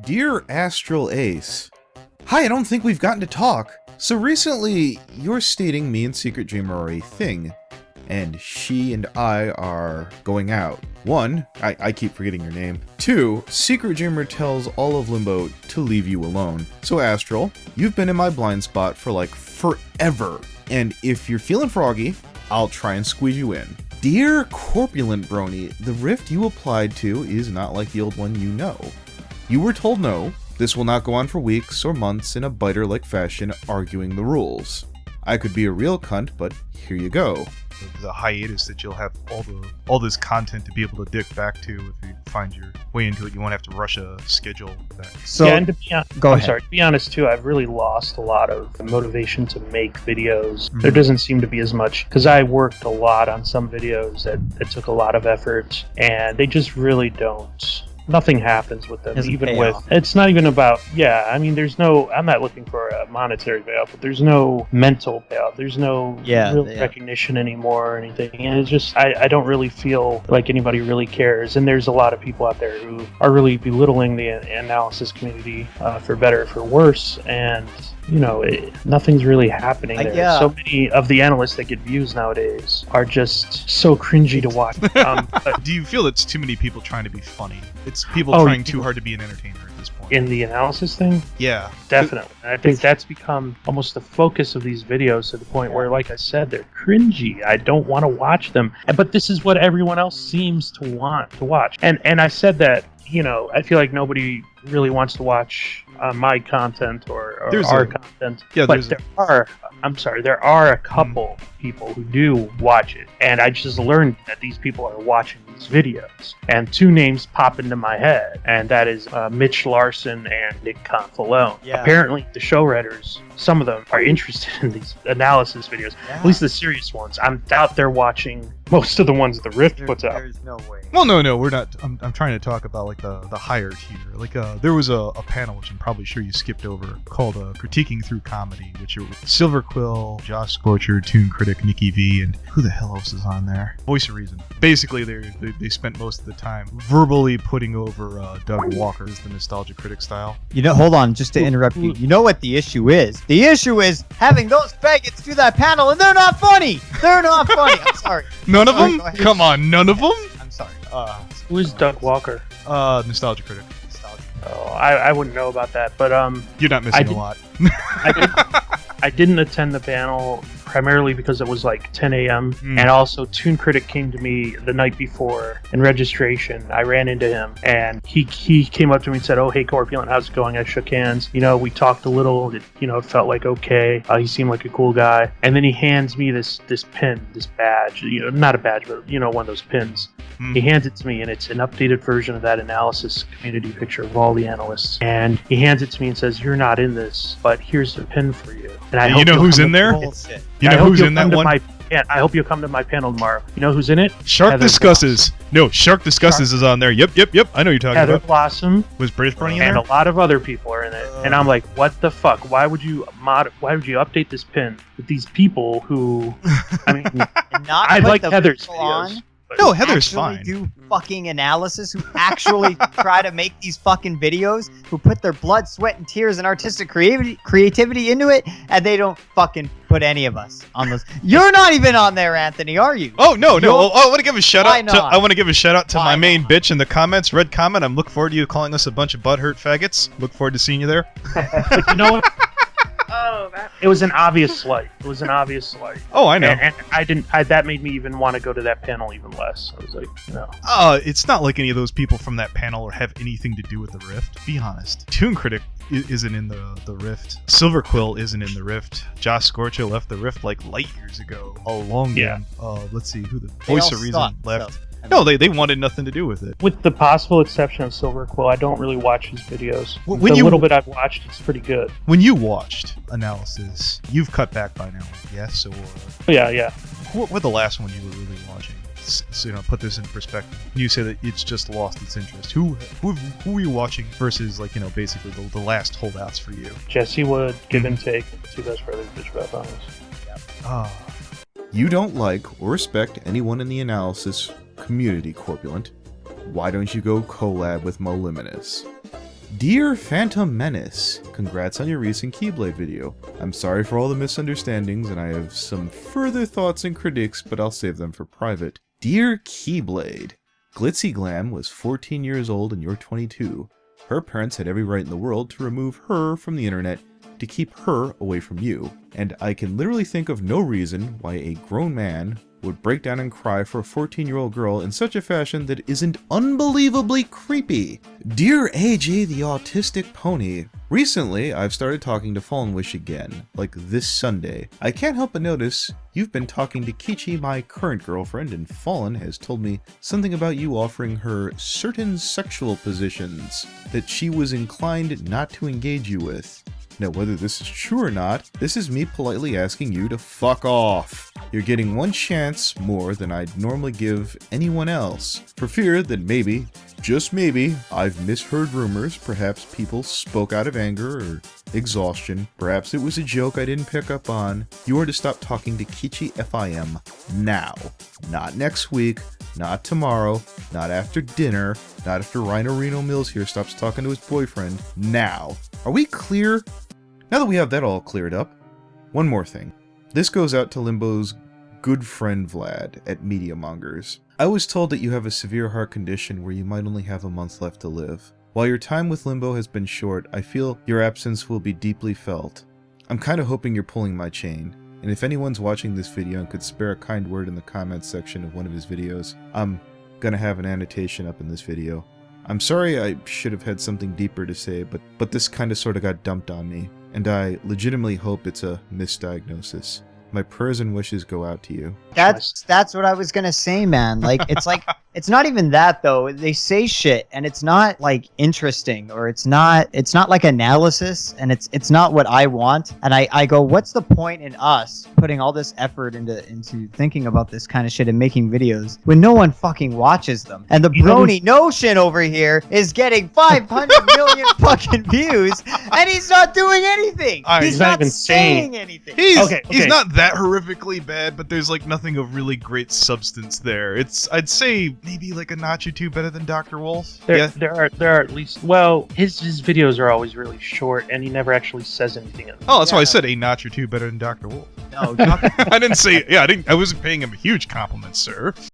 Dear Astral Ace, hi, I don't think we've gotten to talk. So recently, you're stating me and Secret Dreamer are a thing, and she and I are going out. 1, I keep forgetting your name. 2, Secret Dreamer tells all of Limbo to leave you alone. So Astral, you've been in my blind spot for like forever, and if you're feeling froggy, I'll try and squeeze you in. Dear Corpulent Brony, the rift you applied to is not like the old one you know. You were told no, this will not go on for weeks or months in a biter-like fashion arguing the rules. I could be a real cunt, but here you go. The hiatus that you'll have all this content to be able to dip back to if you find your way into it. You won't have to rush a schedule back. So, yeah, and to be to honest too, I've really lost a lot of motivation to make videos. There doesn't seem to be as much, because I worked a lot on some videos that took a lot of effort, and they just really don't. Nothing happens with them, even with... It's not even about... Yeah, I mean, there's no... I'm not looking for a monetary payout, but there's no mental payout. There's no real recognition anymore or anything. And it's just... I don't really feel like anybody really cares. And there's a lot of people out there who are really belittling the analysis community, for better or for worse. And... you know, nothing's really happening there. So many of the analysts that get views nowadays are just so cringy to watch. Do you feel it's too many people trying to be funny? It's people trying too hard to be an entertainer at this point. In the analysis thing? Yeah. Definitely. I think that's become almost the focus of these videos to the point where, like I said, they're cringy. I don't want to watch them. But this is what everyone else seems to want to watch. And I said that, you know, I feel like nobody really wants to watch my content or our content. Yeah, but there are a couple people who do watch it, and I just learned that these people are watching these videos. And 2 names pop into my head, and that is Mitch Larson and Nick Confalone. Yeah. Apparently, the show writers, some of them are interested in these analysis videos, at least the serious ones. I doubt they're watching most of the ones the Rift puts out. There's no way. Well, no, we're not. I'm trying to talk about like the higher tier. Like there was a panel which I'm probably sure you skipped over called Critiquing Through Comedy, which are Silver Quill, Josh Scorcher, Toon Critic, Nikki V, and who the hell else is on there? Voice of Reason. Basically, they spent most of the time verbally putting over Doug Walker as the nostalgia critic style. You know, hold on, just to interrupt you. You know what the issue is? The issue is having those faggots do that panel, and they're not funny. They're not funny. I'm sorry. None of them? Come on, none of them? I'm sorry. Who is Doug Walker? Nostalgia critic. Oh, I wouldn't know about that, but you're not missing a lot. I didn't attend the panel primarily because it was like 10 a.m. And also Toon Critic came to me the night before in registration. I ran into him, and he came up to me and said, "Oh, hey, Corpulent, how's it going?" I shook hands. You know, we talked a little. It felt like okay. He seemed like a cool guy. And then he hands me this pin, this badge. You know, not a badge, but one of those pins. He hands it to me, and it's an updated version of that analysis community picture of all the analysts. And he hands it to me and says, "You're not in this, but here's the pin for you." And I you know who's in there? You know who's in that one? I hope you'll come to my panel tomorrow. You know who's in it? Shark Discusses. No, Shark Discusses is on there. Yep. I know you're talking Heather about. Blossom. Was British Brony in there? And a lot of other people are in it. And I'm like, what the fuck? Why would you update this pin with these people who, I mean, I like Heather's videos. No, Heather's fine. Do fucking analysis, who actually try to make these fucking videos, who put their blood, sweat, and tears and artistic creativity into it, and they don't fucking put any of us on those. You're not even on there, Anthony, are you? Oh no. I want to give a shout out to my main bitch in the comments. Red comment. I'm looking forward to you calling us a bunch of butthurt faggots. Look forward to seeing you there. But you know what? It was an obvious slight. Oh, I know. And I didn't. that made me even want to go to that panel even less. I was like, no. It's not like any of those people from that panel have anything to do with the Rift. Be honest. Toon Critic isn't in the Rift. Silver Quill isn't in the Rift. Josh Scorcher left the Rift like light years ago. Let's see who the Voice of Reason left. No, they wanted nothing to do with it. With the possible exception of Silver Quill, I don't really watch his videos. The little bit I've watched, it's pretty good. When you watched analysis, you've cut back by now, yes? Or yeah. What were the last one you were really watching? So, put this in perspective. You say that it's just lost its interest. Who are you watching versus basically the last holdouts for you? Jesse Wood, Give and Take, Two Best Brothers, Bitch About Bonus. You don't like or respect anyone in the analysis community, Corpulent. Why don't you go collab with Menace? Dear Phantom Menace, congrats on your recent Keyblade video. I'm sorry for all the misunderstandings, and I have some further thoughts and critiques, but I'll save them for private. Dear Keyblade, Glitzy Glam was 14 years old and you're 22. Her parents had every right in the world to remove her from the internet to keep her away from you. And I can literally think of no reason why a grown man would break down and cry for a 14-year-old girl in such a fashion that isn't unbelievably creepy. Dear AJ the Autistic Pony, recently I've started talking to Fallen Wish again, like this Sunday. I can't help but notice you've been talking to Keychi, my current girlfriend, and Fallen has told me something about you offering her certain sexual positions that she was inclined not to engage you with. Now, whether this is true or not, this is me politely asking you to fuck off. You're getting one chance more than I'd normally give anyone else, for fear that maybe, just maybe, I've misheard rumors. Perhaps people spoke out of anger or exhaustion. Perhaps it was a joke I didn't pick up on. You are to stop talking to Keychi FIM now. Not next week, not tomorrow, not after dinner, not after Rhino Reno Mills here stops talking to his boyfriend. Now. Are we clear? Now that we have that all cleared up, one more thing. This goes out to Limbo's good friend Vlad at Media Mongers. I was told that you have a severe heart condition where you might only have a month left to live. While your time with Limbo has been short, I feel your absence will be deeply felt. I'm kinda hoping you're pulling my chain, and if anyone's watching this video and could spare a kind word in the comments section of one of his videos, I'm gonna have an annotation up in this video. I'm sorry I should have had something deeper to say, but this kinda sorta got dumped on me, and I legitimately hope it's a misdiagnosis. My prayers and wishes go out to you. That's what I was gonna say, man. Like it's not even that though. They say shit and it's not like interesting, or it's not like analysis, and it's not what I want. And I go, what's the point in us putting all this effort into thinking about this kind of shit and making videos when no one fucking watches them? And the Brony Notion over here is getting 500 million fucking views, and he's not doing anything. He's not even saying anything. He's not that horrifically bad, but there's like nothing of really great substance there. I'd say maybe like a notch or two better than Dr. Wolf. There are at least, well, his videos are always really short, and he never actually says anything in them. Oh, that's why I said a notch or two better than Dr. Wolf. No, I didn't say, I wasn't paying him a huge compliment, sir.